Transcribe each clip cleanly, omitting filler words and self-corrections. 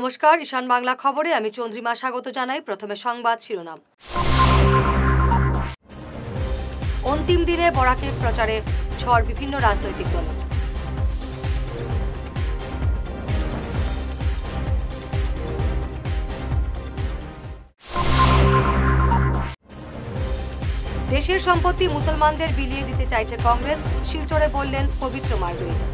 নমস্কার, ঈশান বাংলা খবরে আমি চন্দ্রিমা স্বাগত জানাই। প্রথমে সংবাদ শিরোনাম। অন্তিম দিনে বরাকের প্রচারে ঝড় বিভিন্ন রাজনৈতিক দলের। দেশের সম্পত্তি মুসলমানদের বিলিয়ে দিতে চাইছে কংগ্রেস, শিলচরে বললেন পবিত্র মার্গারিটা।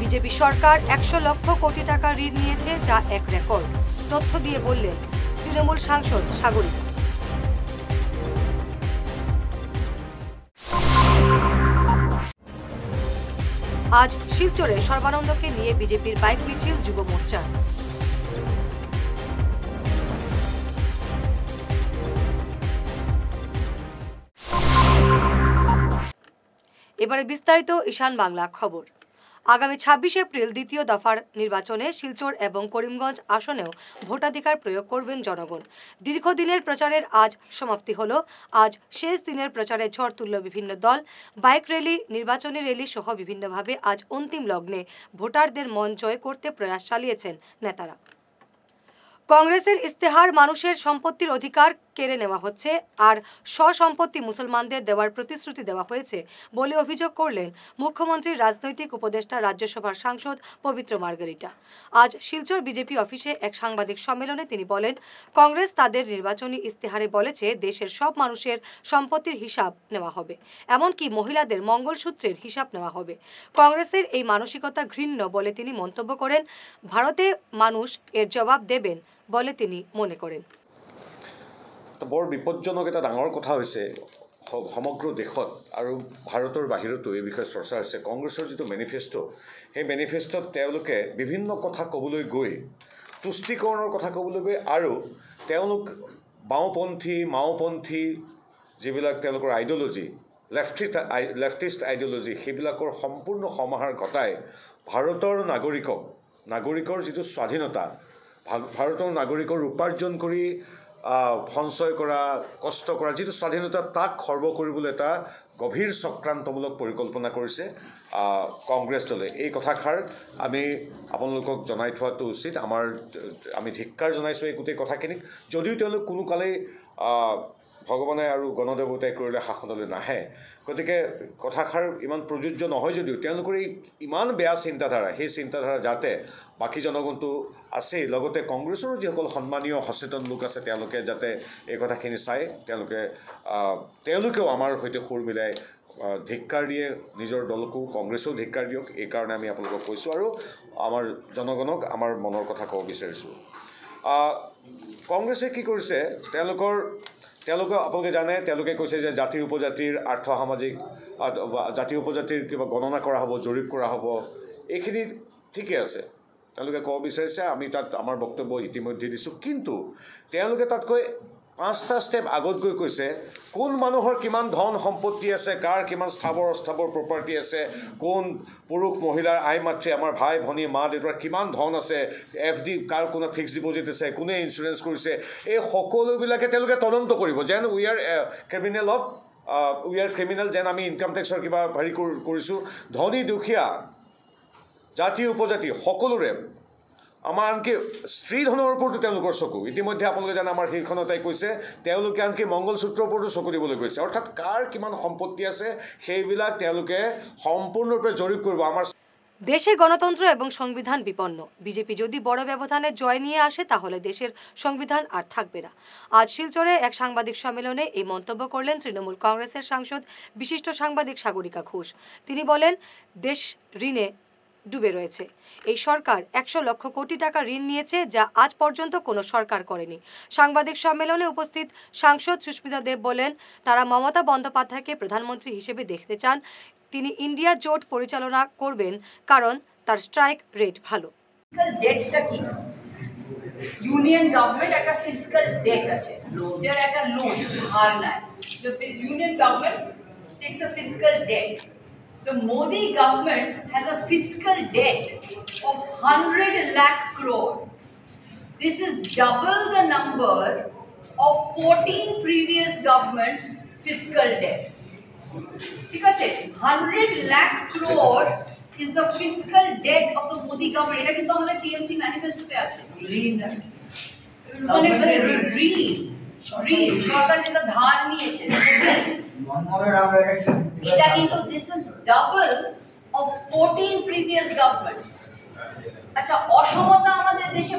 বিজেপি সরকার 100 লক্ষ কোটি টাকা ঋণ নিয়েছে, যা এক রেকর্ড, তথ্য দিয়ে বললেন তৃণমূল সাংসদ সাগরিকা। আজ শিলচরে সর্বানন্দকে নিয়ে বিজেপির বাইক মিছিল যুব মোর্চা। এবারে বিস্তারিত ঈশান বাংলা খবর। আগামী 26 এপ্রিল দ্বিতীয় দফার নির্বাচনে শিলচর এবং করিমগঞ্জ আসনেও ভোটাধিকার প্রয়োগ করবেন জনগণ। দীর্ঘদিনের প্রচারের আজ সমাপ্তি হলো। আজ শেষ দিনের প্রচারে ঝড় তুলল বিভিন্ন দল। বাইক র্যালি, নির্বাচনী র্যালি সহ বিভিন্নভাবে আজ অন্তিম লগ্নে ভোটারদের মন জয় করতে প্রয়াস চালিয়েছেন নেতারা। কংগ্রেসের ইস্তেহার মানুষের সম্পত্তির অধিকার কেড়ে নেওয়া হচ্ছে আর স্ব-সম্পত্তি মুসলমানদের দেওয়ার প্রতিশ্রুতি দেওয়া হয়েছে বলে অভিযোগ করলেন মুখ্যমন্ত্রীর রাজনৈতিক উপদেষ্টা রাজ্যসভার সাংসদ পবিত্র মার্গারিটা। আজ শিলচর বিজেপি অফিসে এক সাংবাদিক সম্মেলনে তিনি বলেন, কংগ্রেস তাদের নির্বাচনী ইস্তেহারে বলেছে দেশের সব মানুষের সম্পত্তির হিসাব নেওয়া হবে, এমনকি মহিলাদের মঙ্গলসূত্রের হিসাব নেওয়া হবে। কংগ্রেসের এই মানসিকতা ঘৃণ্য বলে তিনি মন্তব্য করেন। ভারতে মানুষ এর জবাব দেবেন বলে তিনি মনে করেন। বৰ বিপজ্জনক এটা ডাঙৰ কথা হৈছে সমগ্ৰ দেশত আৰু ভাৰতৰ বাহিৰতো এই বিষয়ে চৰ্চা হৈছে। কংগ্ৰেছৰ যিটো মেনিফেষ্টো, সেই মেনিফেষ্টোত তেওঁলোকে বিভিন্ন কথা ক'বলৈ গৈ, তুষ্টিকৰণৰ কথা ক'বলৈ গৈ আৰু তেওঁলোক বাওঁপন্থী মাওপন্থী যিবিলাক তেওঁলোকৰ আইডিঅ'লজি, লেফটিষ্ট আইডিঅ'লজি, সেইবিলাকৰ সম্পূৰ্ণ সমাহাৰ ঘটাই ভাৰতৰ নাগৰিকৰ যিটো স্বাধীনতা, ভাৰতৰ নাগৰিকৰ উপাৰ্জন কৰি সঞ্চয় কৰা, কষ্ট কৰা যিটো স্বাধীনতা, তাক খৰ্ব কৰিবলৈ এটা গভীৰ চক্ৰান্তমূলক পৰিকল্পনা কৰিছে কংগ্ৰেছ দলে। এই কথাষাৰ আমি আপোনালোকক জনাই থোৱাটো উচিত। আমি ধিক্কাৰ জনাইছোঁ এই গোটেই কথাখিনিক। যদিও তেওঁলোক কোনো কালেই ভগৱানে আৰু গণদেৱতাই কৰিলে শাসনলৈ নাহে, গতিকে কথাষাৰ ইমান প্ৰযোজ্য নহয় যদিও তেওঁলোকৰ এই ইমান বেয়া চিন্তাধাৰা, সেই চিন্তাধাৰা যাতে বাকী জনগণটো আছেই, লগতে কংগ্ৰেছৰো যিসকল সন্মানীয় সচেতন লোক আছে তেওঁলোকে যাতে এই কথাখিনি চাই তেওঁলোকেও আমাৰ সৈতে সুৰ মিলাই ধিক্কাৰ দিয়ে, নিজৰ দলকো কংগ্ৰেছেও ধিক্কাৰ দিয়ক। এইকাৰণে আমি আপোনালোকক কৈছোঁ আৰু আমাৰ জনগণক আমাৰ মনৰ কথা ক'ব বিচাৰিছোঁ। কংগ্ৰেছে কি কৰিছে, তেওঁলোকে আপোনালোকে জানে, তেওঁলোকে কৈছে যে জাতি উপজাতিৰ আৰ্থসামাজিক জাতি উপজাতিৰ কিবা গণনা কৰা হ'ব, জৰীপ কৰা হ'ব। এইখিনি ঠিকে আছে, তেওঁলোকে ক'ব বিচাৰিছে, আমি তাত আমাৰ বক্তব্য ইতিমধ্যে দিছোঁ। কিন্তু তেওঁলোকে তাতকৈ 5টা ষ্টেপ আগত গৈ কৈছে কোন মানুহৰ কিমান ধন সম্পত্তি আছে, কাৰ কিমান স্থাৱৰ অস্থাৱৰ প্ৰপাৰ্টি আছে, কোন পুৰুষ মহিলাৰ আই মাতৃ, আমাৰ ভাই ভনী মা দেউতাৰ কিমান ধন আছে, FD কাৰ কোনো ফিক্সড ডিপজিট আছে, কোনে ইঞ্চুৰেঞ্চ কৰিছে, এই সকলোবিলাকে তেওঁলোকে তদন্ত কৰিব। যেন উই আৰ ক্ৰিমিনেল, যেন আমি ইনকাম টেক্সৰ কিবা হেৰি কৰিছোঁ। ধনী দুখীয়া জাতি উপজাতি সকলোৰে, আমাৰ আনকি স্ত্ৰী ধনৰ ওপৰতো তেওঁলোকৰ চকু। ইতিমধ্যে আপোনালোকে জানে আমাৰ শীৰ্ষণতাই কৈছে তেওঁলোকে আনকি মংগলসূত্ৰৰ ওপৰতো চকু দিবলৈ গৈছে। অৰ্থাৎ কাৰ কিমান সম্পত্তি আছে সেইবিলাক তেওঁলোকে সম্পূৰ্ণৰূপে জৰীপ কৰিব। আমাৰ দেশে গণতন্ত্র এবং সংবিধান বিপন্ন। বিজেপি যদি বড় ব্যবধানে জয় নিয়ে আসে তাহলে দেশের সংবিধান আর থাকবে না। আজ শিলচরে এক সাংবাদিক সম্মেলনে এই মন্তব্য করলেন তৃণমূল কংগ্রেসের সাংসদ বিশিষ্ট সাংবাদিক সাগরিকা ঘোষ। তিনি বলেন, দেশ ঋণে ডুবে রয়েছে। এই সরকার 100 লক্ষ কোটি টাকা ঋণ নিয়েছে, যা আজ পর্যন্ত কোনো সরকার করেনি। সাংবাদিক সম্মেলনে উপস্থিত সাংসদ সুস্মিতা দেব বলেন, তারা মমতা বন্দ্যোপাধ্যায়কে প্রধানমন্ত্রী হিসেবে দেখতে চান। তিনি ইন্ডিয়া জোট পরিচালনা করবেন কারণ তার স্ট্রাইক রেট ভালো। ডেটটা কি? ইউনিয়ন গভর্নমেন্ট একটা ফিসক্যাল ডেট আছে, যার একটা লোন ধার নেয়। The union government takes a fiscal debt. The Modi government has a fiscal debt of 100 lakh crore. This is double the number of 14 previous governments' fiscal debt. ঠিক আছে, 100 lakh crore is the fiscal debt of the Modi government. এটা কিন্তু আমাদের TMC ম্যানিফেস্টোতে আছে। মানে ঋণ সরকার যেটা ধার নিয়েছে, এটা কিন্তু this is double of 14 previous governments. আচ্ছা, অসমতা আমাদের দেশে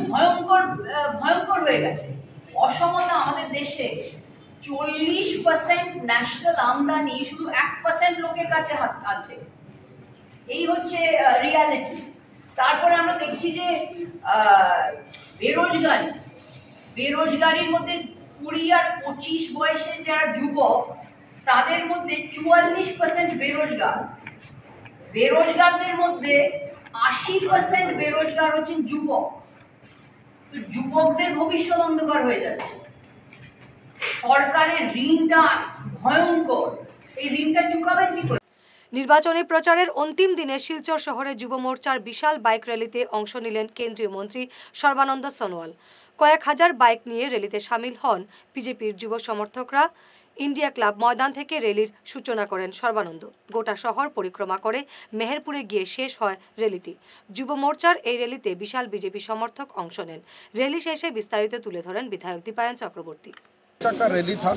ভয়ঙ্কর হয়ে গেছে। অসমতা আমাদের দেশে 40% ন্যাশনাল আমদানি শুধু 1% লোকের কাছে আছে। এই হচ্ছে রিয়ালিটি। তারপরে আমরা দেখছি যে বেরোজগারির মধ্যে 20 আর 25 বয়সের যারা যুবক, তাদের মধ্যে 44% বেরোজগারদের মধ্যে 80% বেরোজগার হচ্ছেন যুবক। তো যুবকদের ভবিষ্যৎ অন্ধকার হয়ে যাচ্ছে। সরকারের ঋণটা ভয়ঙ্কর, এই ঋণটা চুকাবেন কি করে? নির্বাচনী প্রচারের অন্তিম দিনে শিলচর শহরে যুব মোর্চার বিশাল বাইক র্যালিতে অংশ নিলেন কেন্দ্রীয় মন্ত্রী সর্বানন্দ সোনোয়াল। কয়েক হাজার বাইক নিয়ে র্যালিতে সামিল হন বিজেপির যুব সমর্থকরা। ইন্ডিয়া ক্লাব ময়দান থেকে র্যালির সূচনা করেন সর্বানন্দ। গোটা শহর পরিক্রমা করে মেহেরপুরে গিয়ে শেষ হয় র্যালিটি। যুব মোর্চার এই র্যালিতে বিশাল বিজেপি সমর্থক অংশ নেন। র্যালি শেষে বিস্তারিত তুলে ধরেন বিধায়ক দীপায়ন চক্রবর্তী। का रैली था।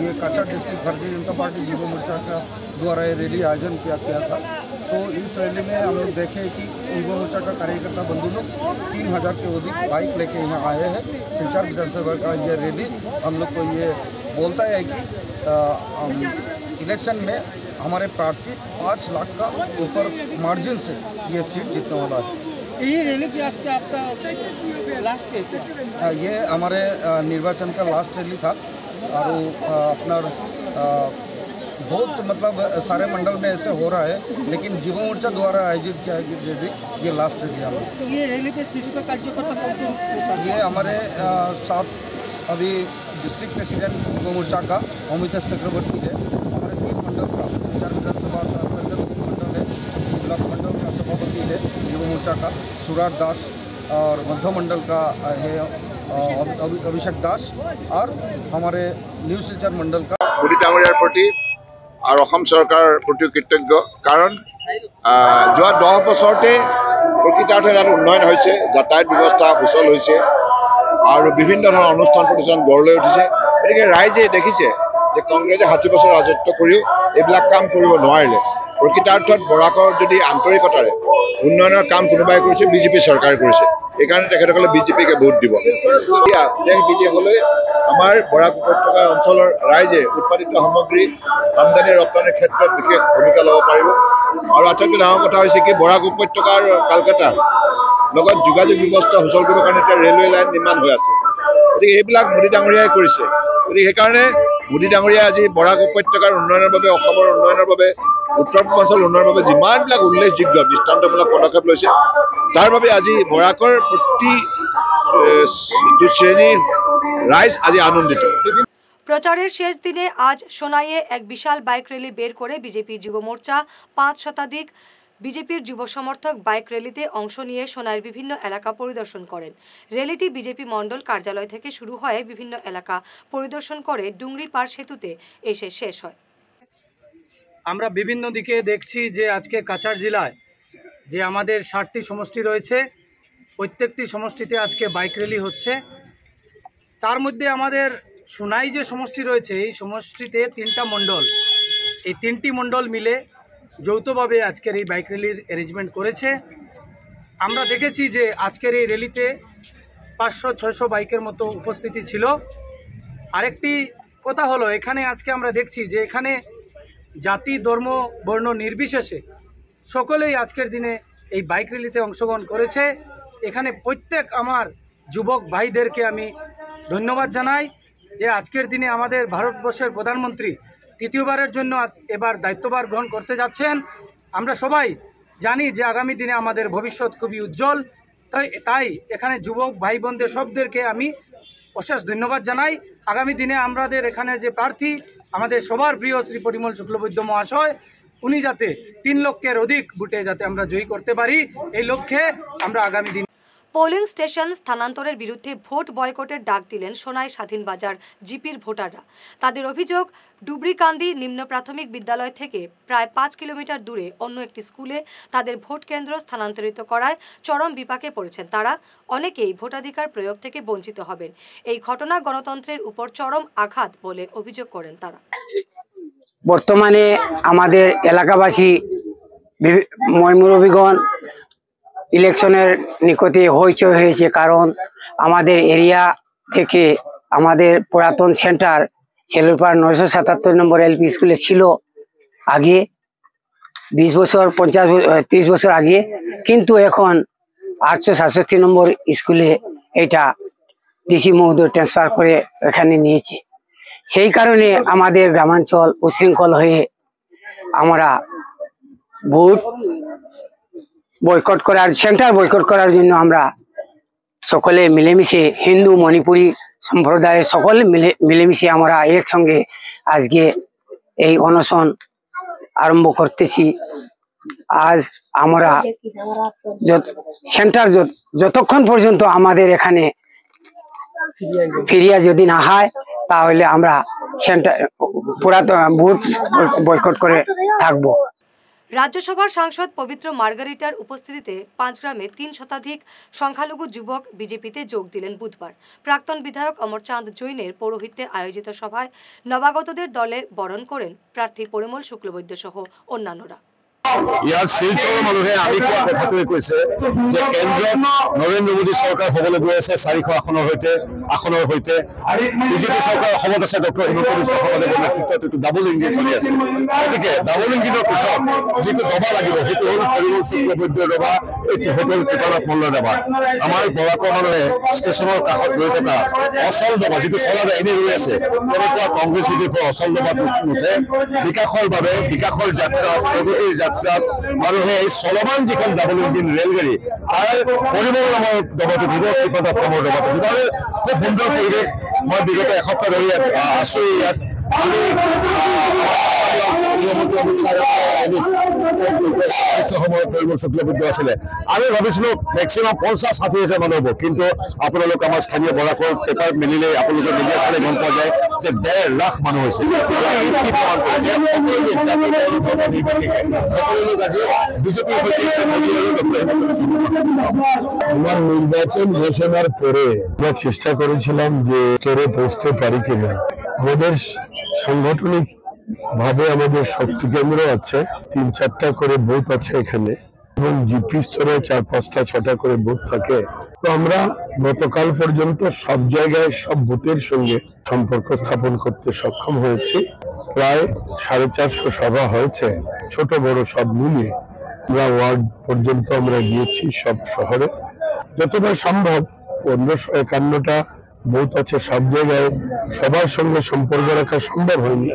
ये काछा डिस्ट्रिक्ट भारतीय जनता पार्टी युवा मोर्चा का द्वारा ये रैली आयोजन किया था। तो इस रैली में हम लोग देखे कि युवा मोर्चा का कार्यकर्ता बंधु लोग 3000 के अधिक बाइक लेके यहाँ आए हैं। सिलचर विधानसभा का ये रैली हम लोग को ये बोलता है कि इलेक्शन में हमारे प्रार्थी 5 लाख का ऊपर मार्जिन से ये सीट जीतने वाला है। ये रैली की आज का आपका लास्ट है क्या? ये हमारे निर्वाचन का लास्ट रैली था और अपना बहुत मतलब सारे मंडल में ऐसे हो रहा है, लेकिन युवा मोर्चा द्वारा आयोजित किया रैली ये लास्ट रैली हमारा। ये रैली पे शीर्ष कार्यकर्ता कौन? ये हमारे साथ अभी डिस्ट्रिक्ट प्रेसिडेंट युवा मोर्चा का अमितेश चक्रवर्ती है। हमारे 3 मंडल का सिलचर विधानसभा का अंतर्गत 3 मंडल है। ब्लॉक मंडल का सभापति है युवा मोर्चा का सुराट दास, और मध्य मंडल का है अभिषेक दास, और हमारे न्यू सिलचर मंडल का मोदी डांगरियार प्रति और असम सरकार प्रति कृतज्ञ। कारण जो 10 बছৰতে प्रकृतार्थे यार उन्नयन होइছে, যাতায়াত ব্যৱস্থা সুচল হৈছে और विभिन्न धৰণৰ অনুষ্ঠান প্ৰতিষ্ঠান গঢ় লৈ উঠিছে। গতিকে ৰাইজে দেখিছে যে কংগ্ৰেছে 60 বছৰ ৰাজত্ব কৰিও এইবিলাক কাম কৰিব নোৱাৰিলে। প্ৰকৃতাৰ্থত বৰাকৰ যদি আন্তৰিকতাৰে উন্নয়নৰ কাম কোনোবাই কৰিছে, বিজেপি চৰকাৰে কৰিছে। এইকাৰণে তেখেতসকলে বিজেপিকে ভোট দিব। এতিয়া দেশ বিদেশলৈ আমাৰ বৰাক উপত্যকা অঞ্চলৰ ৰাইজে উৎপাদিত সামগ্ৰী আমদানি ৰপ্তানিৰ ক্ষেত্ৰত বিশেষ ভূমিকা ল'ব পাৰিব। আৰু আটাইতকৈ ডাঙৰ কথা হৈছে কি, বৰাক উপত্যকা আৰু কালকাতাৰ লগত যোগাযোগ ব্যৱস্থা সুচল কৰিবৰ কাৰণে এতিয়া ৰেলৱে লাইন নিৰ্মাণ হৈ আছে। গতিকে এইবিলাক মোদী ডাঙৰীয়াই কৰিছে। গতিকে সেইকাৰণে মোদী ডাঙৰীয়াই আজি বৰাক উপত্যকাৰ উন্নয়নৰ বাবে, অসমৰ উন্নয়নৰ বাবে, উত্তৰ পূৰ্বাঞ্চল উন্নয়নৰ বাবে যিমানবিলাক উল্লেখযোগ্য দৃষ্টান্তমূলক পদক্ষেপ লৈছে, তাৰ বাবে আজি বৰাকৰ প্ৰতি শ্ৰেণীৰ রাইজ আজি আনন্দিত। প্রচারের শেষ দিনে আজ সোনাইয়ে এক বিশাল বাইক র্যালি বের করে বিজেপি যুব মোর্চা 5 শতাধিক বিজেপির যুব সমর্থক বাইক র্যালিতে অংশ নিয়ে সোনাইয়ের বিভিন্ন এলাকা পরিদর্শন করেন। র্যালিটি বিজেপি মণ্ডল কার্যালয় থেকে শুরু হয়ে বিভিন্ন এলাকা পরিদর্শন করে ডুংরিপাড় সেতুতে এসে শেষ হয়। আমরা বিভিন্ন দিকে দেখছি যে আজকে কাছাড় জেলায় যে আমাদের 60টি সমষ্টি রয়েছে, প্রত্যেকটি সমষ্টিতে আজকে বাইক র্যালি হচ্ছে। তার মধ্যে আমাদের সোনাই যে সমষ্টি রয়েছে, এই সমষ্টিতে 3টা মণ্ডল, এই 3টি মণ্ডল মিলে যৌথভাবে আজকের এই বাইক র্যালির অ্যারেঞ্জমেন্ট করেছে। আমরা দেখেছি যে আজকের এই র্যালিতে 500-600 বাইকের মতো উপস্থিতি ছিল। আরেকটি কথা হলো, এখানে আজকে আমরা দেখছি যে এখানে জাতি, ধর্ম, বর্ণ নির্বিশেষে সকলেই আজকের দিনে এই বাইক র্যালিতে অংশগ্রহণ করেছে। এখানে প্রত্যেক আমার যুবক ভাইদেরকে আমি ধন্যবাদ জানাই যে আজকের দিনে আমাদের ভারতবর্ষের প্রধানমন্ত্রী তৃতীয়বারের জন্য এবার দায়িত্বভার গ্রহণ করতে যাচ্ছেন। আমরা সবাই জানি যে আগামী দিনে আমাদের ভবিষ্যৎ খুবই উজ্জ্বল। তাই এখানে যুবক ভাই বোনদের সবদেরকে আমি অশেষ ধন্যবাদ জানাই। আগামী দিনে আমাদের এখানে যে প্রার্থী, আমাদের সবার প্রিয় শ্রী পরিমল শুক্লবৈদ্য মহাশয়, উনি যাতে 3 লক্ষের অধিক ভোটে যাতে আমরা জয়ী করতে পারি, এই লক্ষ্যে আমরা আগামী দিন। পোলিং স্টেশন স্থানান্তরের বিরুদ্ধে ভোট বয়কটের ডাক দিলেন সোনাই স্বাধীন বাজার জিপির ভোটাররা। তাদের অভিযোগ, ডুবরিকান্দি নিম্ন প্রাথমিক বিদ্যালয় থেকে প্রায় 5 কিলোমিটার দূরে অন্য একটি স্কুলে তাদের ভোট কেন্দ্র স্থানান্তরিত করায় চরম বিপাকে পড়েছেন তারা। অনেকেই ভোটাধিকার প্রয়োগ থেকে বঞ্চিত হবেন। এই ঘটনা গণতন্ত্রের উপর চরম আঘাত বলে অভিযোগ করেন তারা। বর্তমানে আমাদের এলাকাবাসী ময়মুরবিগণ ইলেকশনের নিকটে হইচই হয়েছে, কারণ আমাদের এরিয়া থেকে আমাদের পুরাতন সেন্টার ছেলুরপাড় 977 নম্বর এলপি স্কুলে ছিল আগে 20 বছর 30 বছর আগে, কিন্তু এখন 867 নম্বর স্কুলে এটা ডিসি মহোদয় ট্রান্সফার করে এখানে নিয়েছে। সেই কারণে আমাদের গ্রামাঞ্চল উশৃঙ্খল হয়ে আমরা ভোট বয়কট করার সেন্টার বয়কট করার জন্য আমরা সকলে মিলেমিশে হিন্দু মণিপুরী সম্প্রদায়ের সকলে মিলেমিশে আমরা একসঙ্গে আজকে এই অনশন আরম্ভ করতেছি। আজ আমরা সেন্টার যতক্ষণ পর্যন্ত আমাদের এখানে ফিরিয়া যদি না হয় তাহলে আমরা সেন্টার পুরাতন ভোট বয়কট করে থাকবো। রাজ্যসভার সাংসদ পবিত্র মার্গারিটার উপস্থিতিতে পাঁচগ্রামে 3 শতাধিক সংখ্যালঘু যুবক বিজেপিতে যোগ দিলেন বুধবার। প্রাক্তন বিধায়ক অমর চাঁদ জৈনের পৌরোহিত্যে আয়োজিত সভায় নবাগতদের দলে বরণ করেন প্রার্থী পরিমল শুক্লবৈদ্য সহ অন্যান্যরা। ইয়াৰ শিলচৰৰ মানুহে আমি কোৱা কথাটোৱে কৈছে যে কেন্দ্ৰত নৰেন্দ্ৰ মোদী চৰকাৰ হ'বলৈ গৈ আছে 400 আসনৰ সৈতে বিজেপি চৰকাৰ অসমত আছে ডক্টৰ হিমন্ত বিশ্ব শৰ্মাদেৱৰ নেতৃত্বত এইটো ডাবল ইঞ্জিন চলি আছে। গতিকে ডাবল ইঞ্জিনৰ পিছত যিটো দবা লাগিব সেইটো হ'ল পৰিমল শুক্লবৈদ্যৰ দবা, এইটো হ'ল কৃপানাথ মল্লৰ দবা। আমাৰ বৰাকৰ মানুহে ষ্টেচনৰ কাষত ৰৈ থকা অচল দবা, যিটো চলাৰে এনেই ৰৈ আছে, তেনেকুৱা কংগ্ৰেছ বিজেপিৰ অচল দবাটো নুঠে। বিকাশৰ বাবে বিকাশৰ যাত্ৰা প্ৰগতিৰ যাত্ৰা মানুহে এই চলমান যিখন ডাবল ইঞ্জিন ৰেলগাড়ী তাৰ পৰিমল নামৰ দবাটো দিব, কৃপানাথ নামৰ দবাটো দিব। খুব সুন্দৰ পৰিৱেশ। মই বিগত এসপ্তাহ ধৰি আছো ইয়াত। সময়ত পৰিমল শুক্লবৈদ্য আছিলে। আমি ভাবিছিলো মেক্সিমাম 50-60,000 মানুহ হ'ব, কিন্তু আপোনালোক আমাৰ স্থানীয় বৰাকৰ পেপাৰ মিলিলে আপোনালোকে মিডিয়া চালে গম পোৱা যায় যে 1.5 লাখ মানুহ হৈছে। বিজেপিৰ সৈতে আমার নির্বাচন ঘোষণার পরে আমরা চেষ্টা করেছিলাম যে চোরে পৌঁছতে পারি কিনা। আমাদের সাংগঠনিক ভাবে আমাদের শক্তি কেন্দ্র আছে, 3-4টা করে বুথ আছে এখানে, এবং জিপি স্তরে 4-5টা-6টা করে বুথ থাকে। তো আমরা গতকাল পর্যন্ত সব জায়গায় সব বুথের সঙ্গে সম্পর্ক স্থাপন করতে সক্ষম হয়েছি। প্রায় 450 সভা হয়েছে, ছোট বড় সব মিলিয়ে। আমরা ওয়ার্ড পর্যন্ত আমরা গিয়েছি, সব শহরে যতটা সম্ভব। 1551টা বুথ আছে, সব জায়গায় সবার সঙ্গে সম্পর্ক রাখা সম্ভব হয়নি,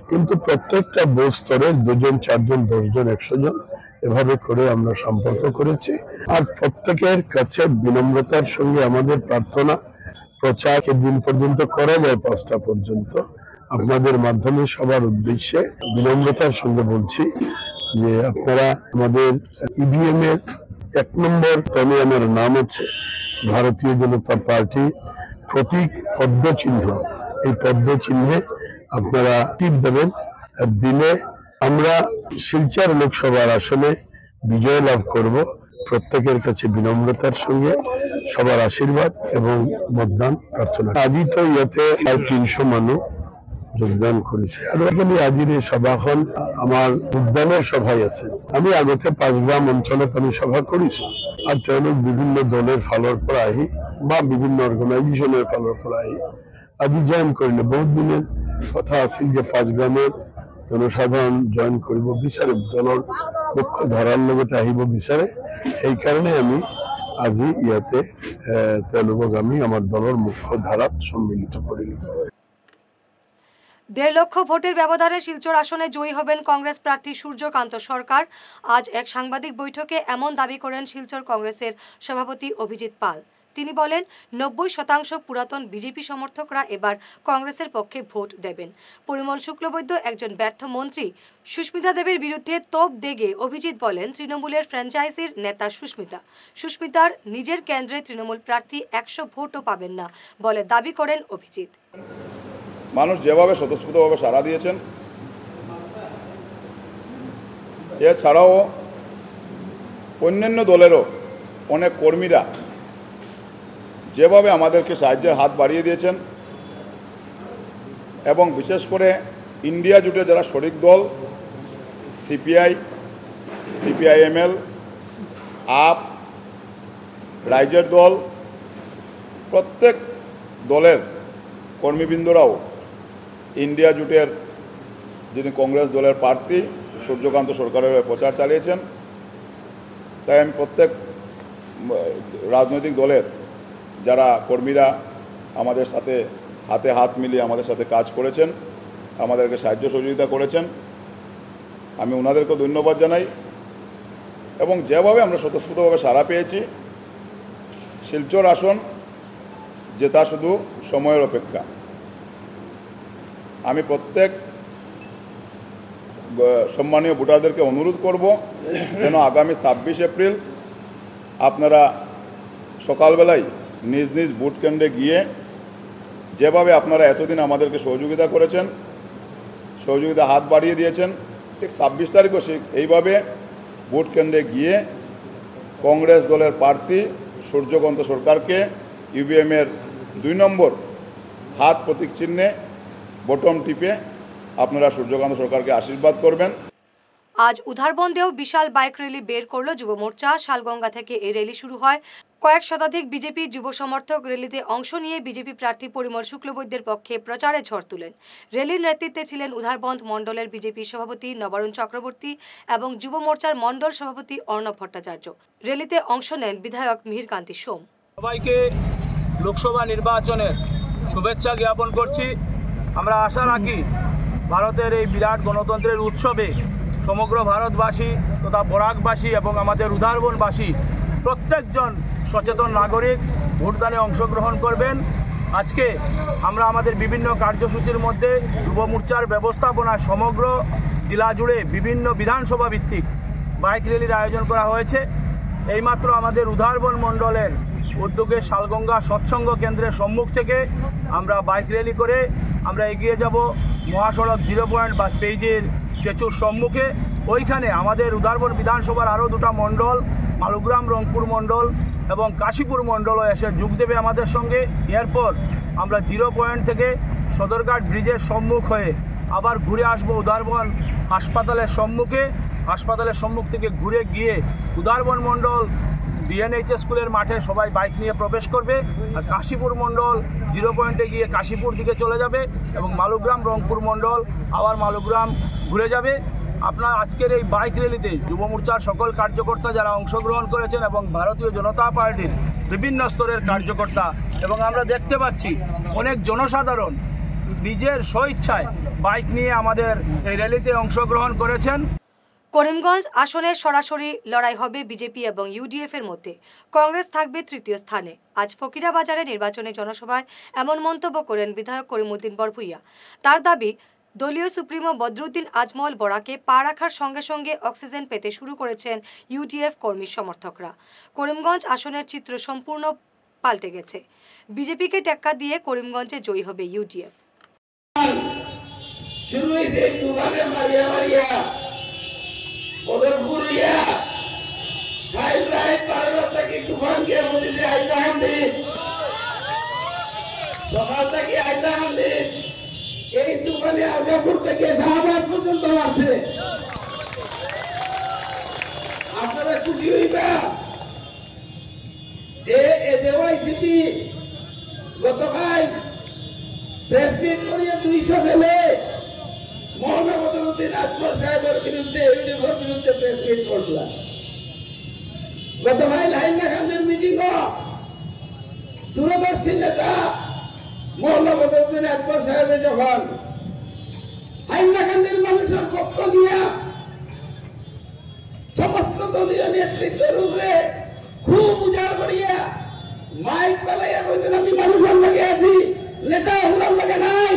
কিন্তু প্রত্যেকটা বুথ স্তরে 2জন 4জন 10জন 100 জন এভাবে করে আমরা সম্পর্ক করেছি। আর প্রত্যেকের কাছে বিনম্রতার সঙ্গে আমাদের প্রার্থনা, প্রচার দিন পর্যন্ত করা যায় 5টা পর্যন্ত। আপনাদের মাধ্যমে সবার উদ্দেশ্যে বিনম্রতার সঙ্গে বলছি যে আপনারা আমাদের ইভিএম এর 1 নম্বর তলে আমার নাম আছে ভারতীয় জনতা পার্টি প্রতীক পদ্ম চিহ্ন। এই পদ্ম চিহ্নে আপনারা টিপ দেবেন, দিলে আমরা শিলচর লোকসভার আসনে বিজয় লাভ করব। প্রত্যেকের কাছে বিনম্রতার সঙ্গে সবার আশীর্বাদ এবং মতদান প্রার্থনা। আজি তো ইয়াতে প্রায় 300 মানুষ যোগদান করেছে। আর এখানে আজির এই সভাখন আমার উদ্যানের সভায় আছে। আমি আগতে 5 গ্রাম অঞ্চলত আমি সভা করেছি, আর তেওঁলোক বিভিন্ন দলের ফালৰ পৰা আহি বা বিভিন্ন অর্গানাইজেশনের ফালৰ পৰা আহি আজি জয়েন কৰিলে। বহুত দিনের কথা আছিল যে 5 গ্রামের জনসাধারণ জয়েন কৰিব বিচাৰে, দলৰ মুখ্য ধাৰাৰ লগতে আহিব বিচাৰে। এই কারণে আমি আজি ইয়াতে তেওঁলোকক আমি আমার দলের মুখ্য ধারাত সম্মিলিত করিল। 1.5 লক্ষ ভোটের ব্যবধানে শিলচর আসনে জয়ী হবেন কংগ্রেস প্রার্থী সূর্যকান্ত সরকার। আজ এক সাংবাদিক বৈঠকে এমন দাবি করেন শিলচর কংগ্রেসের সভাপতি অভিজিৎ পাল। তিনি বলেন 90% পুরাতন বিজেপি সমর্থকরা এবার কংগ্রেসের পক্ষে ভোট দেবেন। পরিমল শুক্লবৈদ্য একজন ব্যর্থ মন্ত্রী। সুস্মিতা দেবের বিরুদ্ধে তোপ দেগে অভিজিৎ বলেন তৃণমূলের ফ্র্যাঞ্চাইজির নেতা সুস্মিতার নিজের কেন্দ্রে তৃণমূল প্রার্থী 100 ভোটও পাবেন না বলে দাবি করেন অভিজিৎ। মানুষ যেভাবে স্বতঃস্ফূর্তভাবে সাড়া দিয়েছেন, এছাড়াও অন্যান্য দলেরও অনেক কর্মীরা যেভাবে আমাদেরকে সাহায্যের হাত বাড়িয়ে দিয়েছেন এবং বিশেষ করে ইন্ডিয়া জোটের যারা শরিক দল সিপিআই, সিপিআইএমএল, আপ, রাইজের দল, প্রত্যেক দলের কর্মীবৃন্দরাও ইন্ডিয়া জোটের যিনি কংগ্রেস দলের প্রার্থী সূর্যকান্ত সরকারের প্রচার চালিয়েছেন। তাই আমি প্রত্যেক রাজনৈতিক দলের যারা কর্মীরা আমাদের সাথে হাতে হাত মিলিয়ে আমাদের সাথে কাজ করেছেন, আমাদেরকে সাহায্য সহযোগিতা করেছেন, আমি ওনাদেরকে ধন্যবাদ জানাই। এবং যেভাবে আমরা স্বতঃস্ফূর্তভাবে সাড়া পেয়েছি, শিলচর আসন জেতা শুধু সময়ের অপেক্ষা। আমি প্রত্যেক সম্মানীয় ভোটারদেরকে অনুরোধ করব যেন আগামী 26 এপ্রিল আপনারা সকালবেলায় নিজ নিজ ভোট কেন্দ্রে গিয়ে যেভাবে আপনারা এতদিন আমাদেরকে সহযোগিতা করেছেন, সহযোগিতা হাত বাড়িয়ে দিয়েছেন, ঠিক 26 তারিখও এইভাবে ভোট কেন্দ্রে গিয়ে কংগ্রেস দলের প্রার্থী সূর্যকান্ত সরকারকে ইভিএমের 2 নম্বর হাত প্রতীক চিহ্নে বটম টিপে আপনারা সূর্যকান্ত সরকারকে আশীর্বাদ করবেন। আজ উধারবন্দেও বিশাল বাইক র্যালি বের করল যুব মোর্চা। শালগঙ্গা থেকে এই র্যালি শুরু হয়। কয়েক শতাধিক বিজেপি যুব সমর্থক র্যালিতে অংশ নিয়ে বিজেপি প্রার্থী পরিমল শুক্লবৈদ্যের পক্ষে প্রচারে ঝড় তুলেন। র্যালির নেতৃত্বে ছিলেন উধারবন্দ মণ্ডলের বিজেপি সভাপতি নবারুণ চক্রবর্তী এবং যুব মোর্চার মণ্ডল সভাপতি অর্ণব ভট্টাচার্য। র্যালিতে অংশ নেন বিধায়ক মিহিরকান্তি সোম। সবাইকে লোকসভা নির্বাচনের শুভেচ্ছা জ্ঞাপন করছি। আমরা আশা রাখি ভারতের এই বিরাট গণতন্ত্রের উৎসবে সমগ্র ভারতবাসী তথা বরাকবাসী এবং আমাদের উধারবনবাসী প্রত্যেকজন সচেতন নাগরিক ভোটদানে অংশগ্রহণ করবেন। আজকে আমরা আমাদের বিভিন্ন কার্যসূচির মধ্যে যুব মোর্চার ব্যবস্থাপনায় সমগ্র জেলা জুড়ে বিভিন্ন বিধানসভা ভিত্তিক বাইক র্যালির আয়োজন করা হয়েছে। এইমাত্র আমাদের উধারবন মণ্ডলের উদ্যোগে শালগঙ্গা সৎসঙ্গ কেন্দ্রের সম্মুখ থেকে আমরা বাইক র্যালি করে আমরা এগিয়ে যাব মহাসড়ক 0 পয়েন্ট বাজপেয়ীজির স্ট্যাচুর সম্মুখে। ওইখানে আমাদের উধারবন বিধানসভার আরও 2টা মণ্ডল মালুগ্রাম রংপুর মণ্ডল এবং কাশীপুর মণ্ডলও এসে যোগ দেবে আমাদের সঙ্গে। এরপর আমরা 0 পয়েন্ট থেকে সদরঘাট ব্রিজের সম্মুখ হয়ে আবার ঘুরে আসবো উধারবন হাসপাতালের সম্মুখে। হাসপাতালের সম্মুখ থেকে ঘুরে গিয়ে উধারবন মণ্ডল ডিএনএইচ স্কুলের মাঠে সবাই বাইক নিয়ে প্রবেশ করবে। আর কাশীপুর মণ্ডল 0 পয়েন্টে গিয়ে কাশীপুর দিকে চলে যাবে এবং মালুগ্রাম রংপুর মণ্ডল আবার মালুগ্রাম ঘুরে যাবে। আপনার আজকের এই বাইক র্যালিতে যুব মোর্চার সকল কার্যকর্তা যারা অংশগ্রহণ করেছেন এবং ভারতীয় জনতা পার্টির বিভিন্ন স্তরের কার্যকর্তা এবং আমরা দেখতে পাচ্ছি অনেক জনসাধারণ নিজের স্বইচ্ছায় বাইক নিয়ে আমাদের এই র্যালিতে অংশগ্রহণ করেছেন। করিমগঞ্জ আসনের সরাসরি লড়াই হবে বিজেপি এবং ইউডিএফ এর মধ্যে। কংগ্রেস থাকবে 3য় স্থানে। আজ ফকিরাবাজারে নির্বাচনী জনসভায় এমন মন্তব্য করেন বিধায়ক করিমউদ্দিন বরভুইয়া। তার দাবি দলীয় সুপ্রিমো বদরুদ্দিন আজমল বরাকে পা রাখার সঙ্গে সঙ্গে অক্সিজেন পেতে শুরু করেছেন ইউডিএফ কর্মী সমর্থকরা। করিমগঞ্জ আসনের চিত্র সম্পূর্ণ পাল্টে গেছে। বিজেপিকে টেক্কা দিয়ে করিমগঞ্জে জয়ী হবে ইউডিএফ। সকাল থেকে এই তুফানে আগাপুর থেকে শাহবাগ পর্যন্ত আছে। আপনারা খুশি হইবা যে এজেওয়াইসিপি গতকাল প্রেস মিট করিয়া 200 ছেলে মৌলানা বদরুদ্দিন আজমল সাহেবের বিরুদ্ধে ইউনিফর্ম বিরুদ্ধে প্রেস মিট করছিলাম। গতকাল হাইলাকান্দির মিটিং দূরদর্শী নেতা মৌলানা বদরুদ্দিন আজমল সাহেবের যখন হাইলাকান্দির মানুষের পক্ষ নিয়ে সমস্ত দলীয় নেতৃত্বের উপরে খুব উজাড় করিয়া মাইক পালাইয়া কইতেন আমি মানুষের লাগে আছি, নেতা হলার লাগে নাই,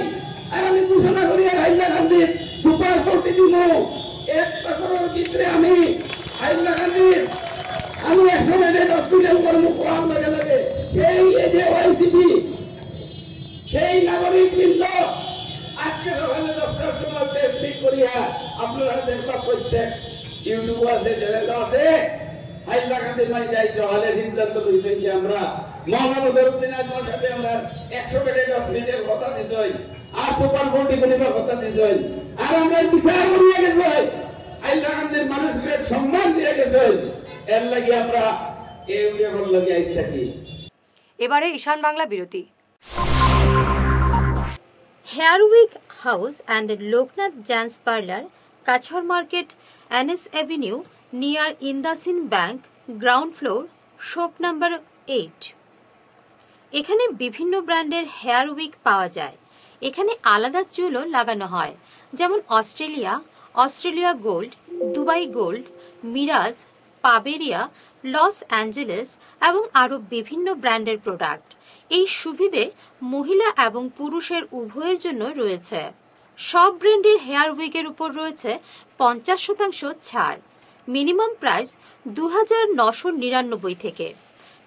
আর আমি ঘোষণা করি রাইলা গান্ধীর সুপার কোর্টে দিব 1 বছরের ভিতরে আমি রাইলা গান্ধীর আমি 100 মেলে 10 বিলিয়ন কর্ম করার লাগে লাগে। সেই যে ওয়াইসিপি সেই নাগরিক বৃন্দ আজকে সকালে 10টার সময় প্রেস মিট করিয়া আপনারা দেখবা প্রত্যেক ইউটিউব আছে, চ্যানেল আছে, হাইলা গান্ধীর মাই যাই সকালে সিদ্ধান্ত করেছে যে আমরা মোহাম্মদ উদ্দিন আজমল সাহেব আমরা 100 বেডে 10 মিনিটের কথা দিছই, আর সুপার কোর্টে করিবার কথা দিছই, আর আমরা বিচার করিয়া গেছই, হাইলা গান্ধীর মানুষকে সম্মান দিয়ে গেছই, এর লাগি আমরা এই উদ্যোগের লাগি আইছি থাকি। এবারে ঈশান বাংলা বিরতি। Hair week house and Loknath gents parlour, Cachar market, NS Avenue, near Indasin Bank, ground floor, shop number 8। এখানে বিভিন্ন ব্র্যান্ডের হেয়ার উইক পাওয়া যায়। এখানে আলাদা চুলও লাগানো হয়, যেমন Australia gold, Dubai gold, mirage, পাবেরিয়া, লস অ্যাঞ্জেলেস এবং আরও বিভিন্ন ব্র্যান্ডের প্রোডাক্ট। এই সুবিধে মহিলা এবং পুরুষের উভয়ের জন্য রয়েছে। সব ব্র্যান্ডের হেয়ার উইকের উপর রয়েছে 50% ছাড়। মিনিমাম প্রাইস 2999 থেকে।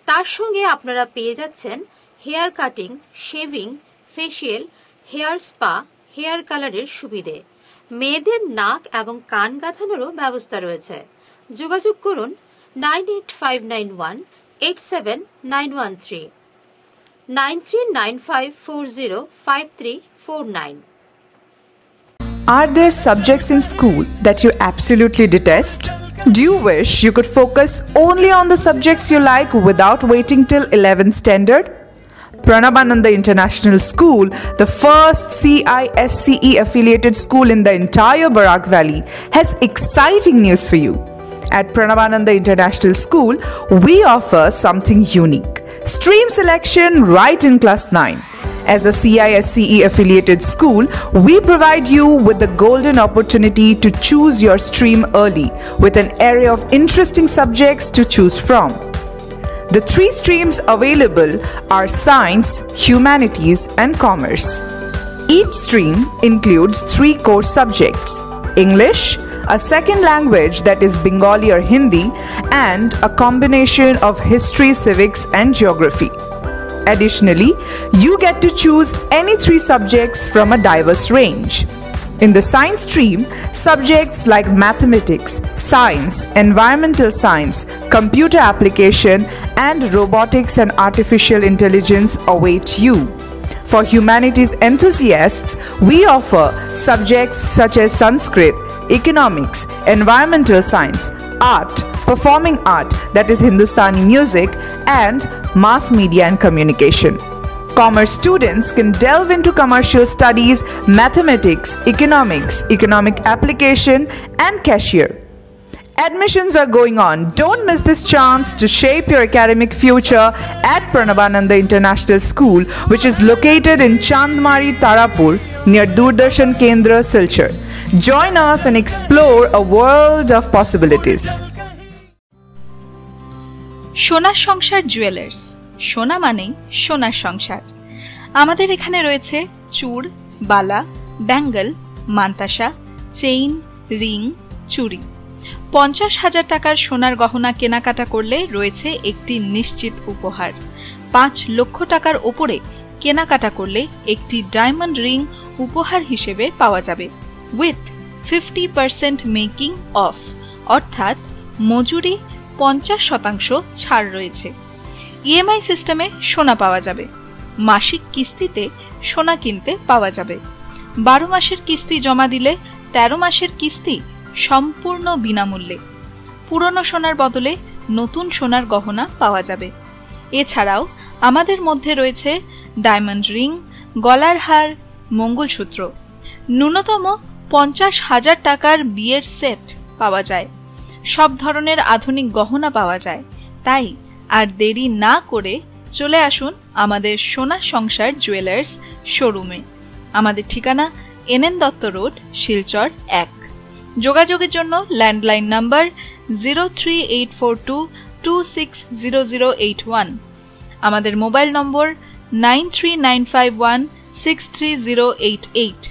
তার সঙ্গে আপনারা পেয়ে যাচ্ছেন hair cutting, shaving, facial, hair spa, hair কালারের সুবিধে। মেয়েদের নাক এবং কান গাঁথানোরও ব্যবস্থা রয়েছে। যোগাযোগ করুন 9859187913, 9395405349। Are there subjects in school that you absolutely detest? Do you wish you could focus only on the subjects you like without waiting till 11th standard? Pranabananda International School, the first CISCE affiliated school in the entire Barak Valley, has exciting news for you. At Pranabananda International School, we offer something unique: stream selection right in class 9. As a CISCE affiliated school, we provide you with the golden opportunity to choose your stream early with an array of interesting subjects to choose from. The 3 streams available are Science, Humanities and Commerce. Each stream includes 3 core subjects: English, a second language that is Bengali or Hindi, and a combination of history, civics and geography. Additionally, you get to choose any 3 subjects from a diverse range. In the science stream, subjects like mathematics, science, environmental science, computer application, and robotics and artificial intelligence await you. For humanities enthusiasts, we offer subjects such as Sanskrit, economics, environmental science, art, performing art that is Hindustani music, and mass media and communication. Commerce students can delve into commercial studies, mathematics, economics, economic application, and cashier. Admissions are going on. Don't miss this chance to shape your academic future at Pranabananda International School, which is located in Chandmari, Tarapur, near Doordarshan Kendra, Silchar. Join us and explore a world of possibilities. সোনার সংসার jewellers, সোনা মানেই সোনার সংসার। আমাদের এখানে রয়েছে চূড়, বালা, Bengal, mantasha, chain, ring, চুড়ি। 50,000 টাকার সোনার গহনা কেনাকাটা করলে রয়েছে একটি নিশ্চিত উপহার। 5 লক্ষ টাকার ওপরে কেনাকাটা করলে একটি ডায়মন্ড রিং উপহার হিসেবে পাওয়া যাবে উইথ 50% মেকিং অফ, অর্থাৎ মজুরি 50% ছাড় রয়েছে। ইএমআই সিস্টেমে সোনা পাওয়া যাবে। মাসিক কিস্তিতে সোনা কিনতে পাওয়া যাবে। 12 মাসের কিস্তি জমা দিলে 13 মাসের কিস্তি সম্পূর্ণ বিনামূল্যে। পুরনো সোনার বদলে নতুন সোনার গহনা পাওয়া যাবে। এছাড়াও আমাদের মধ্যে রয়েছে ডায়মন্ড রিং, গলার হার, মঙ্গলসূত্র। ন্যূনতম 50,000 টাকার বিয়ের সেট পাওয়া যায়। সব ধরনের আধুনিক গহনা পাওয়া যায়। তাই আর দেরি না করে চলে আসুন আমাদের সোনা সংসার জুয়েলার্স শোরুমে। আমাদের ঠিকানা NN দত্ত রোড, শিলচর 1। যোগাযোগের জন্য ল্যান্ডলাইন নাম্বার 03842260081। আমাদের মোবাইল নম্বর 9395163088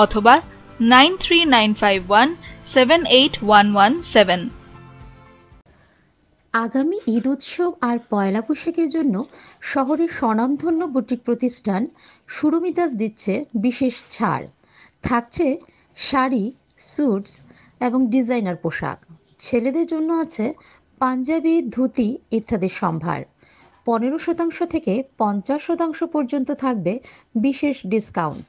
অথবা 9395178117। আগামী ঈদ উৎসব আর পয়লা বৈশাখের জন্য শহরের স্বনামধন্য বুটিক প্রতিষ্ঠান সুরমিতাস দিচ্ছে বিশেষ ছাড়। থাকছে শাড়ি, স্যুটস এবং ডিজাইনার পোশাক। ছেলেদের জন্য আছে পাঞ্জাবি, ধুতি ইত্যাদি সম্ভার। 15% থেকে 50% পর্যন্ত থাকবে বিশেষ ডিসকাউন্ট।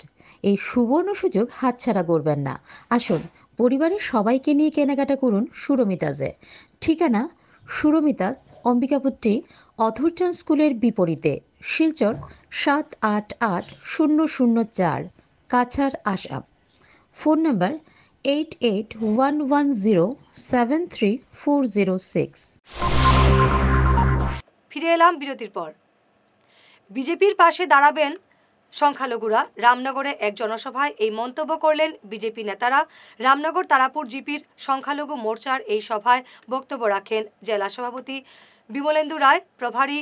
এই সুবর্ণ সুযোগ হাতছাড়া করবেন না। আসুন পরিবারের সবাইকে নিয়ে কেনাকাটা করুন সুরমিতাসে। ঠিকানা সুরমিতাস, অম্বিকাপট্টি অথরটান স্কুলের বিপরীতে, শিলচর 788004, কাছাড়, আসাম। Phone number 8811073406। ফিরে এলাম বিরতির পর। বিজেপির পাশে দাঁড়াবেন সংখ্যালঘুরা। রামনগরে এক জনসভায় এই মন্তব্য করলেন বিজেপি নেতারা। রামনগর তারাপুর জিপির সংখ্যালঘু মোর্চার এই সভায় বক্তব্য রাখেন জেলা সভাপতি বিমলেন্দু রায়, প্রভারী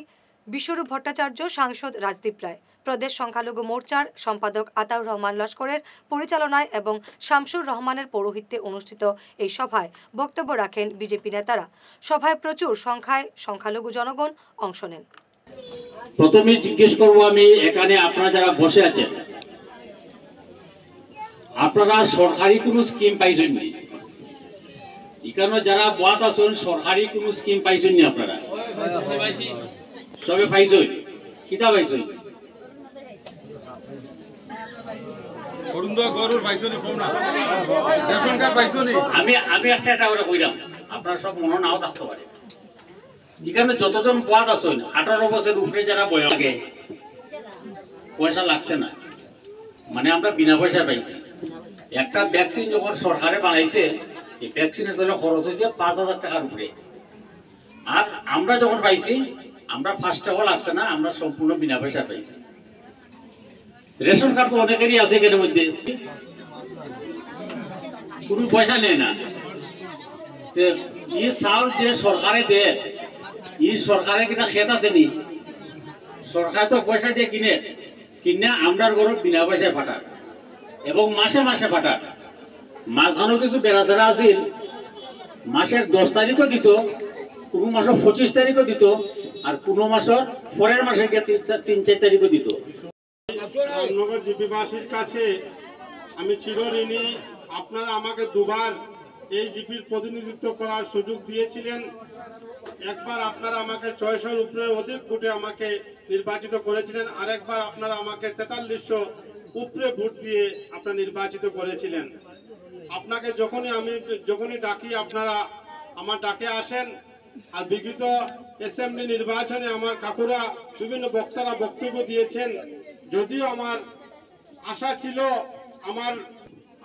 বিশ্বরূপ ভট্টাচার্য, সাংসদ রাজদীপ রায়। প্রদেশ সংখ্যালঘু মোর্চার সম্পাদক আতাউর রহমান লস্করের পরিচালনায় এবং শামসুর রহমানের পৌরোহিত্যে অনুষ্ঠিত এই সভায় বক্তব্য রাখেন বিজেপি নেতারা। সভায় প্রচুর সংখ্যায় সংখ্যালঘু জনগণ অংশ নেন। প্রথমে জিজ্ঞেস করবো আমি, এখানে আপনারা যারা বসে আছেন, আপনারা সরকারি কোনো স্কিম পাইছেন নি? এখানে যারা বাদ আছেন সরকারি কোনো স্কিম পাইছেন নি? আপনারা সবে পাইছেন? কিতা পাইছেন? আমি একটা করে কইলাম, আপনারা সব মনে নাও থাকতে পারে। এখানে যতজন বাদ আছেন 18 বছর উপরে যারা বয়স লাগে, পয়সা লাগছে না, মানে আমরা বিনা পয়সা পাইছি। একটা ভ্যাকসিন যখন সরকারে বানাইছে, এই ভ্যাকসিনের জন্য খরচ হয়েছে 5000 টাকার উপরে। আর আমরা যখন পাইছি, আমরা 1 টাকাও লাগছে না, আমরা সম্পূর্ণ বিনা পয়সা পাইছি। রেশন কার্ড তো অনেকেরই আছে, এর মধ্যে কোনো পয়সা নেয় না। এই চাউল যে সরকারে দেয়, এই সরকারে কিনা খেত আছে নি? সরকার তো পয়সা দিয়ে কিনে আমরা ঘর বিনা পয়সায় ফাটার এবং মাসে মাসে ফাটার। মাঝখানেও কিছু বেড়াচেরা আছিল, মাসের 10 তারিখও দিত, কোনো মাসের 25 তারিখও দিত, আর কোনো মাসের পরের মাসে গিয়ে 3-4 তারিখও দিত। রামনগর জিপিবাসীর কাছে আমি চিরঋণী। আপনারা আমাকে দুবার এই জিপির প্রতিনিধিত্ব করার সুযোগ দিয়েছিলেন। একবার আপনারা আমাকে 600 উপরে অধিক ভোটে আমাকে নির্বাচিত করেছিলেন, আরেকবার আপনারা আমাকে 4300 উপরে ভোট দিয়ে আপনারা নির্বাচিত করেছিলেন। আপনাকে যখনই ডাকি আপনারা আমার ডাকে আসেন। আর বিগত অ্যাসেম্বলি নির্বাচনে আমার কাকুরা বিভিন্ন বক্তারা বক্তব্য দিয়েছেন। যদিও আমার আশা ছিল,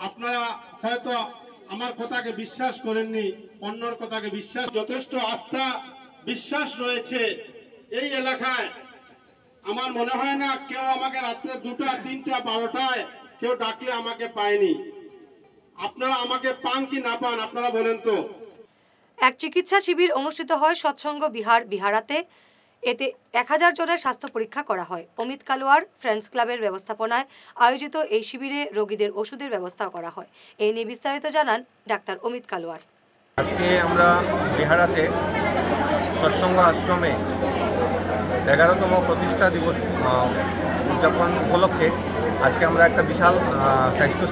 আপনারা হয়তো আমার কথাকে বিশ্বাস করেননি, অন্যর কথাকে বিশ্বাস। যথেষ্ট আস্থা বিশ্বাস রয়েছে এই এলাকায়। আমার মনে হয় না কেউ আমাকে রাত্রে 2টা, 3টা, 12টায় কেউ ডাকলে আমাকে পায়নি। আপনারা আমাকে পান কি না পান আপনারা বলেন তো। এক চিকিৎসা শিবির অনুষ্ঠিত হয় সৎসঙ্গ বিহারাতে। এতে 1000 জনের স্বাস্থ্য পরীক্ষা করা হয়। অমিত কালোয়ার ফ্রেন্ডস ক্লাবের ব্যবস্থাপনায় আয়োজিত এই শিবিরে রোগীদের ওষুধের ব্যবস্থা করা হয়। এই নিয়ে বিস্তারিত জানান ডাক্তার অমিত কালোয়ার। আজকে আমরা বিহারাতে সৎসঙ্গ আশ্রমে 11তম প্রতিষ্ঠা দিবস উদযাপন উপলক্ষে আজকে আমরা একটা বিশাল স্বাস্থ্য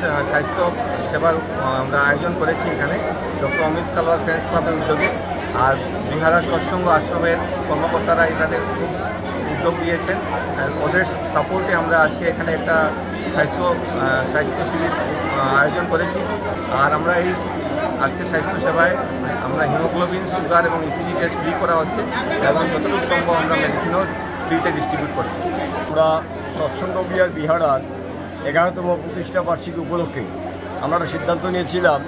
সেবার আমরা আয়োজন করেছি এখানে ডক্টর অমিত কালোয়ার ফ্রেন্ডস ক্লাবের উদ্যোগে। আর বিহারা সৎসঙ্গ আশ্রমের কর্মকর্তারা এখানে খুব উদ্যোগ দিয়েছেন। ওদের সাপোর্টে আমরা আজকে এখানে একটা স্বাস্থ্য শিবির আয়োজন করেছি। আর আমরা এই আজকে স্বাস্থ্য সেবায় আমরা হিমোগ্লোবিন, সুগার এবং ইসিজি টেস্ট ফ্রি করা হচ্ছে এবং যতটুকু সম্ভব আমরা মেডিসিনও ফ্রিতে ডিস্ট্রিবিউট করছি। আমরা সৎসঙ্গ বিহারার 11তম প্রতিষ্ঠা বার্ষিকী উপলক্ষে আমরা সিদ্ধান্ত নিয়েছিলাম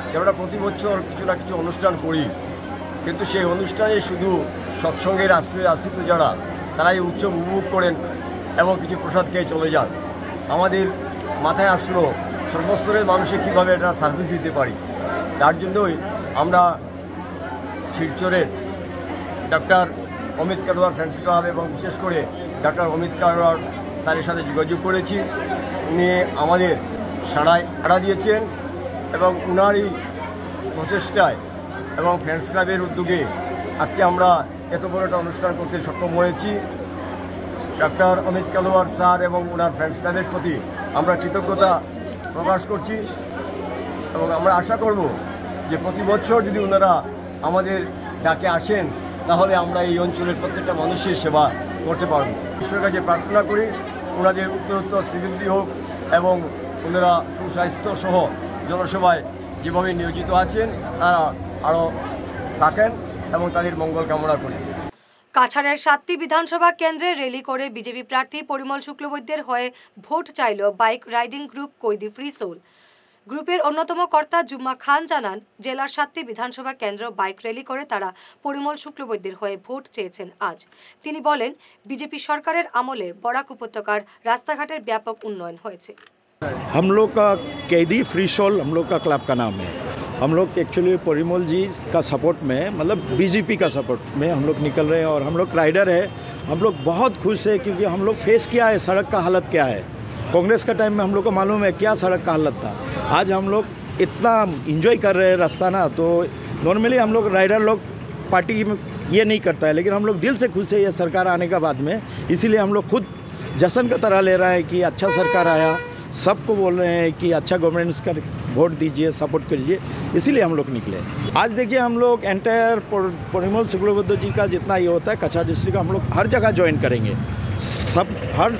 যে আমরা প্রতি বছর কিছু না কিছু অনুষ্ঠান করি, কিন্তু সেই অনুষ্ঠানে শুধু সৎসঙ্গের আশ্রিত যারা তারা এই উৎসব উপভোগ করেন এবং কিছু প্রসাদ খেয়ে চলে যান। আমাদের মাথায় আসলো সর্বস্তরের মানুষকে কীভাবে এটা সার্ভিস দিতে পারি। তার জন্যই আমরা শিলচরের doctor Amit Kalwar friends club এবং বিশেষ করে ডক্টর অমিত কালোয়ার স্যারের সাথে যোগাযোগ করেছি। উনি আমাদের সাড়া দিয়েছেন এবং উনারই প্রচেষ্টায় এবং ফ্রেন্ডস ক্লাবের উদ্যোগে আজকে আমরা এত বড় একটা অনুষ্ঠান করতে সক্ষম হয়েছি। ডক্টর অমিত কালোয়ার স্যার এবং ওনার ফ্রেন্ডস ক্লাবের প্রতি আমরা কৃতজ্ঞতা প্রকাশ করছি এবং আমরা আশা করব যে প্রতি বছর যদি ওনারা আমাদের ডাকে আসেন তাহলে আমরা এই অঞ্চলের প্রত্যেকটা মানুষের সেবা করতে পারব। ঈশ্বরের কাছে প্রার্থনা করি ওনাদের উত্তরোত্তর শ্রীবৃদ্ধি হোক এবং ওনারা সুস্বাস্থ্য সহ জনসভায় যেভাবে নিয়োজিত আছেন তারা আরও থাকেন এবং তাদের মঙ্গল কামনা করি। কাছাড়ের 7টি বিধানসভা কেন্দ্রে র্যালি করে বিজেপি প্রার্থী পরিমল শুক্লবৈদ্যের হয়ে ভোট চাইল bike riding group Kaidi free soul. গ্রুপের অন্যতম কর্তা জুম্মা খান জানান, জেলার 7টি বিধানসভা কেন্দ্র বাইক র্যালি করে তারা পরিমল শুক্লবৈদ্যের হয়ে ভোট চেয়েছেন আজ। তিনি বলেন, বিজেপি সরকারের আমলে বরাক উপত্যকার রাস্তাঘাটের ব্যাপক উন্নয়ন হয়েছে। हम लोग का कैदी फ्री सोल हम लोग का क्लब का नाम है। हम लोग एक्चुअली परिमल जी का सपोर्ट में मतलब बीजेपी का सपोर्ट में हम लोग निकल रहे हैं और हम लोग राइडर है। हम लोग बहुत खुश है क्योंकि हम लोग फेस किया है सड़क का हालत क्या है। कांग्रेस का टाइम में हम लोग को मालूम है क्या सड़क का हालत था। आज हम लोग इतना इंजॉय कर रहे हैं रास्ता ना, तो नॉर्मली हम लोग राइडर लोग पार्टी ये नहीं करता है, लेकिन हम लोग दिल से खुश है ये सरकार आने के बाद में। इसीलिए हम लोग खुद जश्न का तरह ले रहा है कि अच्छा सरकार आया, सबको बोल रहे हैं कि अच्छा गवर्नमेंट का वोट दीजिए, सपोर्ट करिए, इसीलिए हम लोग निकले। आज देखिए हम लोग एंटायर परिमल शुक्लबैद्य जी का जितना ये होता है कछार डिस्ट्रिक्ट का हम लोग हर जगह ज्वाइन करेंगे। सब हर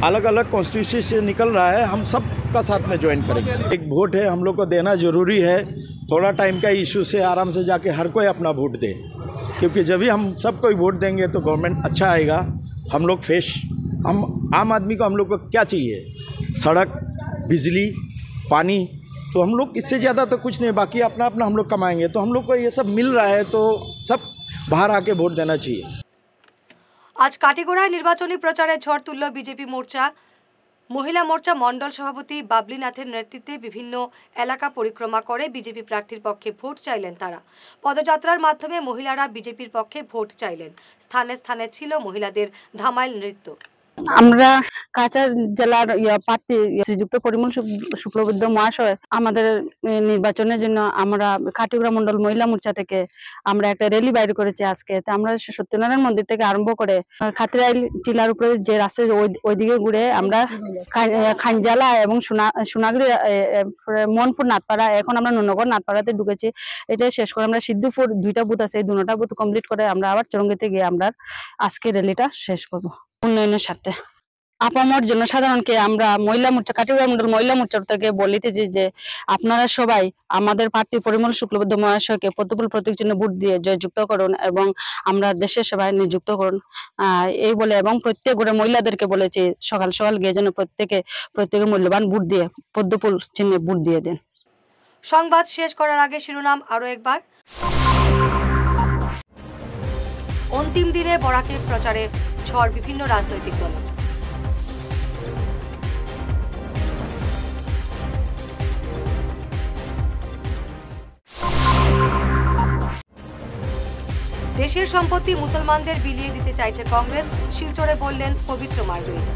अलग अलग कॉन्स्टिट्यूंसी से निकल रहा है, हम सब का साथ में ज्वाइन करेंगे। एक वोट है हम लोग को देना ज़रूरी है। थोड़ा टाइम का इशू से आराम से जाके हर कोई अपना वोट दे, क्योंकि जब भी हम सब कोई वोट देंगे तो गवर्नमेंट अच्छा आएगा। हम लोग हम आम आदमी को हम लोग को क्या चाहिए, सड़क, बिजली, पानी, तो हम लोग इससे ज़्यादा तो कुछ नहीं, बाकी अपना अपना हम लोग कमाएंगे। तो हम लोग को ये सब मिल रहा है तो सब बाहर आके वोट देना चाहिए। আজ কাটিগড়ায় নির্বাচনী প্রচারে ঝড় তুলল বিজেপি মোর্চা। মহিলা মোর্চা মণ্ডল সভাপতি বাবলি নাথের নেতৃত্বে বিভিন্ন এলাকা পরিক্রমা করে বিজেপি প্রার্থীর পক্ষে ভোট চাইলেন তারা। পদযাত্রার মাধ্যমে মহিলারা বিজেপির পক্ষে ভোট চাইলেন। স্থানে স্থানে ছিল মহিলাদের ধামাইল নৃত্য। আমরা কাছাড় জেলার প্রার্থী শ্রীযুক্ত পরিমল শুক্লবৈদ্য মহাশয় আমাদের নির্বাচনের জন্য আমরা কাটিগড়া মন্ডল মহিলা মোর্চা থেকে আমরা একটা র্যালি বাইর করেছি আজকে। আমরা সত্যনারায়ণ মন্দির থেকে আরম্ভ করে খাতিরাইল টিলার উপরে যে রাস্তা ওইদিকে ঘুরে আমরা খানজালা এবং সোনাগুড়ি মোহনপুর নাথপাড়া, এখন আমরা নুনগর নাথপাড়াতে ঢুকেছি। এটা শেষ করে আমরা সিদ্ধপুর 2টা বুথ আছে, এই 2টা বুথ কমপ্লিট করে আমরা আবার চরঙ্গিতে গিয়ে আমরা আজকে র্যালিটা শেষ করবো। উন্নয়নের সাথে আপামর জনসাধারণকে আমরা মহিলা মোর্চা কাটিগড়া মন্ডল মহিলা মোর্চার থেকে বলিতেছি যে আপনারা সবাই আমাদের প্রার্থী পরিমল শুক্লবৈদ্য মহাশয়কে প্রতিফল প্রতীক চিহ্ন ভোট দিয়ে জয়যুক্ত করুন এবং আমরা দেশের সেবায় নিযুক্ত করুন এই বলে, এবং প্রত্যেক ঘরে মহিলাদেরকে বলেছি সকাল সকাল গিয়ে যেন প্রত্যেকে মূল্যবান ভোট দিয়ে পদ্মফুল চিহ্নে ভোট দিয়ে দেন। সংবাদ শেষ করার আগে শিরোনাম আরো একবার। অন্তিম দিনে বরাকের প্রচারে ঝড় বিভিন্ন রাজনৈতিক দল। দেশের সম্পত্তি মুসলমানদের বিলিয়ে দিতে চাইছে কংগ্রেস, শিলচরে বললেন পবিত্র মার্গারিটা।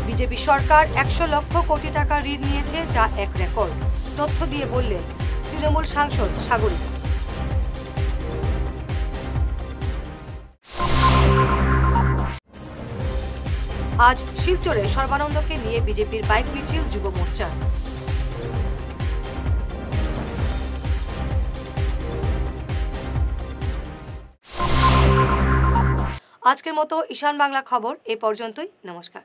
বিজেপি সরকার 100 লক্ষ কোটি টাকা ঋণ নিয়েছে, যা এক রেকর্ড, তথ্য দিয়ে বললেন তৃণমূল সাংসদ সাগরিকা। আজ শিলচরে সর্বানন্দকে নিয়ে বিজেপির বাইক মিছিল যুব মোর্চা। আজকের মতো ঈশান বাংলা খবর এ পর্যন্তই। নমস্কার।